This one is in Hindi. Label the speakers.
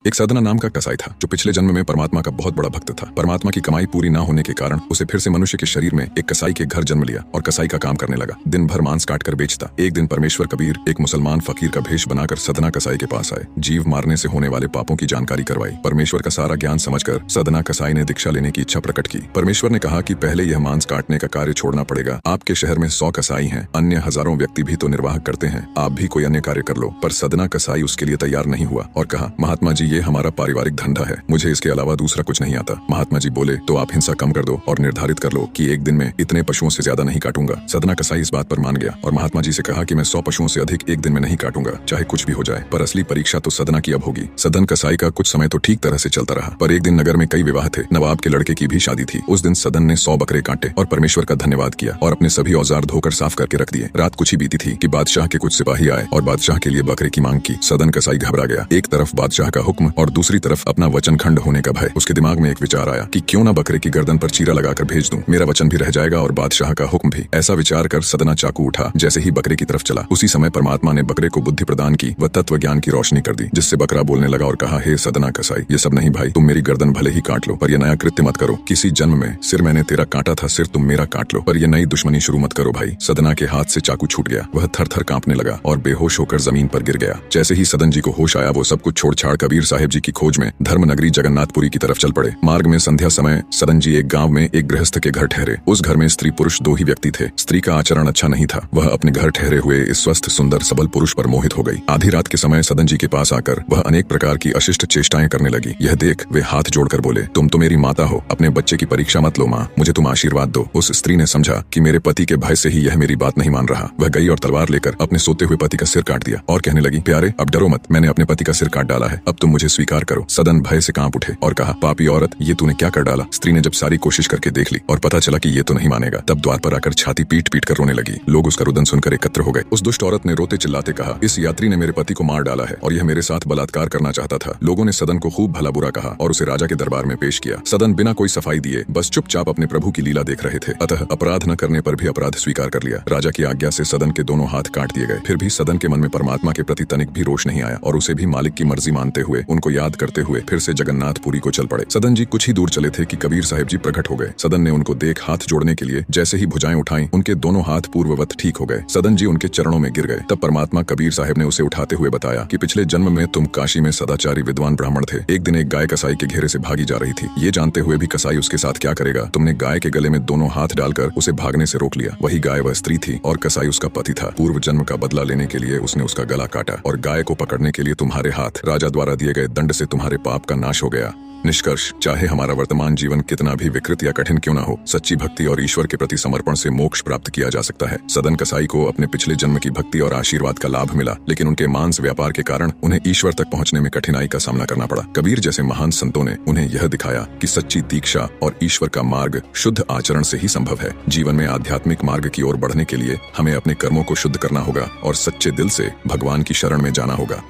Speaker 1: एक सदना नाम का कसाई था जो पिछले जन्म में परमात्मा का बहुत बड़ा भक्त था। परमात्मा की कमाई पूरी ना होने के कारण उसे फिर से मनुष्य के शरीर में एक कसाई के घर जन्म लिया और कसाई का काम करने लगा। दिन भर मांस काट कर बेचता। एक दिन परमेश्वर कबीर एक मुसलमान फकीर का भेष बनाकर सदना कसाई के पास आए। जीव मारने से होने वाले पापों की जानकारी करवाई। परमेश्वर का सारा ज्ञान समझकर सदना कसाई ने दीक्षा लेने की इच्छा प्रकट की। परमेश्वर ने कहा कि पहले यह मांस काटने का कार्य छोड़ना पड़ेगा। आपके शहर में 100 कसाई हैं, अन्य हजारों व्यक्ति भी तो निर्वाह करते हैं, आप भी कोई अन्य कार्य कर लो। पर सदना कसाई उसके लिए तैयार नहीं हुआ और कहा, महात्मा जी, ये हमारा पारिवारिक धंधा है, मुझे इसके अलावा दूसरा कुछ नहीं आता। महात्मा जी बोले, तो आप हिंसा कम कर दो और निर्धारित कर लो कि एक दिन में इतने पशुओं से ज्यादा नहीं काटूंगा। सदना कसाई इस बात पर मान गया और महात्मा जी से कहा कि मैं 100 पशुओं से अधिक एक दिन में नहीं काटूंगा, चाहे कुछ भी हो जाए। पर असली परीक्षा तो सदना की अब होगी। सदन कसाई का कुछ समय तो ठीक तरह से चलता रहा, पर एक दिन नगर में कई विवाह थे। नवाब के लड़के की भी शादी थी। उस दिन सदन ने 100 बकरे काटे और परमेश्वर का धन्यवाद किया और अपने सभी औजार धोकर साफ करके रख दिए। रात कुछ ही बीती थी कि बादशाह के कुछ सिपाही आए और बादशाह के लिए बकरे की मांग की। सदन कसाई घबरा गया। एक तरफ बादशाह का हुक्म और दूसरी तरफ अपना वचन खंड होने का भय। उसके दिमाग में एक विचार आया कि क्यों ना बकरे की गर्दन पर चीरा लगाकर भेज दूं, मेरा वचन भी रह जाएगा और बादशाह का हुक्म भी। ऐसा विचार कर सदना चाकू उठा। जैसे ही बकरे की तरफ चला, उसी समय परमात्मा ने बकरे को बुद्धि प्रदान की व तत्व ज्ञान की रोशनी कर दी, जिससे बकरा बोलने लगा और कहा, हे सदना कसाई, ये सब नहीं भाई, तुम मेरी गर्दन भले ही काट लो, पर यह नया कृत्य मत करो। किसी जन्म में सिर मैंने तेरा काटा था, सिर तुम मेरा काट लो, पर यह नई दुश्मनी शुरू मत करो भाई। सदना के हाथ से चाकू छूट गया। वह थर थर कांपने लगा और बेहोश होकर जमीन पर गिर गया। जैसे ही सदन जी को होश आया, वो सब कुछ छोड़ छाड़ कबीर साहिब जी की खोज में धर्म नगरी जगन्नाथपुरी की तरफ चल पड़े। मार्ग में संध्या समय सदन जी एक गांव में एक गृहस्थ के घर ठहरे। उस घर में स्त्री पुरुष 2 ही व्यक्ति थे। स्त्री का आचरण अच्छा नहीं था। वह अपने घर ठहरे हुए इस स्वस्थ सुंदर सबल पुरुष पर मोहित हो गई। आधी रात के समय सदन जी के पास आकर वह अनेक प्रकार की अशिष्ट चेष्टाएं करने लगी। यह देख वे हाथ जोड़कर बोले, तुम तो मेरी माता हो, अपने बच्चे की परीक्षा मत लो माँ, मुझे तुम आशीर्वाद दो। उस स्त्री ने समझा कि मेरे पति के भय से ही यह मेरी बात नहीं मान रहा। वह गई और तलवार लेकर अपने सोते हुए पति का सिर काट दिया और कहने लगी, प्यारे अब डरो मत, मैंने अपने पति का सिर काट डाला है, अब तुम मुझे स्वीकार करो। सदन भय से कांप उठे और कहा, पापी औरत, ये तूने क्या कर डाला? स्त्री ने जब सारी कोशिश करके देख ली और पता चला कि ये तो नहीं मानेगा, तब द्वार पर आकर छाती पीट पीट कर रोने लगी। लोग उसका रुदन सुनकर एकत्र हो गए। उस दुष्ट औरत ने रोते चिल्लाते कहा, इस यात्री ने मेरे पति को मार डाला है और यह मेरे साथ बलात्कार करना चाहता था। लोगों ने सदन को खूब भला बुरा कहा और उसे राजा के दरबार में पेश किया। सदन बिना कोई सफाई दिए बस चुपचाप अपने प्रभु की लीला देख रहे थे। अतः अपराध न करने पर भी अपराध स्वीकार कर लिया। राजा की आज्ञा से सदन के दोनों हाथ काट दिए गए। फिर भी सदन के मन में परमात्मा के प्रति तनिक भी रोष नहीं आया और उसे भी मालिक की मर्जी मानते हुए, उनको याद करते हुए फिर से जगन्नाथपुरी को चल पड़े। सदन जी कुछ ही दूर चले थे कि कबीर साहिब जी प्रकट हो गए। सदन ने उनको देख हाथ जोड़ने के लिए जैसे ही भुजाएं उठाई, उनके दोनों हाथ पूर्ववत ठीक हो गए। सदन जी उनके चरणों में गिर गए। तब परमात्मा कबीर साहिब ने उसे उठाते हुए बताया कि पिछले जन्म में तुम काशी में सदाचारी विद्वान ब्राह्मण थे। एक दिन एक गाय कसाई के घेरे से भागी जा रही थी। ये जानते हुए भी कसाई उसके साथ क्या करेगा, तुमने गाय के गले में दोनों हाथ डालकर उसे भागने से रोक लिया। वही गाय वह स्त्री थी और कसाई उसका पति था। पूर्व जन्म का बदला लेने के लिए उसने उसका गला काटा और गाय को पकड़ने के लिए तुम्हारे हाथ राजा द्वारा दिए गए दंड से तुम्हारे पाप का नाश हो गया। निष्कर्ष, चाहे हमारा वर्तमान जीवन कितना भी विकृत या कठिन क्यों ना हो, सच्ची भक्ति और ईश्वर के प्रति समर्पण से मोक्ष प्राप्त किया जा सकता है। सदन कसाई को अपने पिछले जन्म की भक्ति और आशीर्वाद का लाभ मिला, लेकिन उनके मांस व्यापार के कारण उन्हें ईश्वर तक पहुंचने में कठिनाई का सामना करना पड़ा। कबीर जैसे महान संतों ने उन्हें यह दिखाया कि सच्ची दीक्षा और ईश्वर का मार्ग शुद्ध आचरण से ही संभव है। जीवन में आध्यात्मिक मार्ग की ओर बढ़ने के लिए हमें अपने कर्मों को शुद्ध करना होगा और सच्चे दिल से भगवान की शरण में जाना होगा।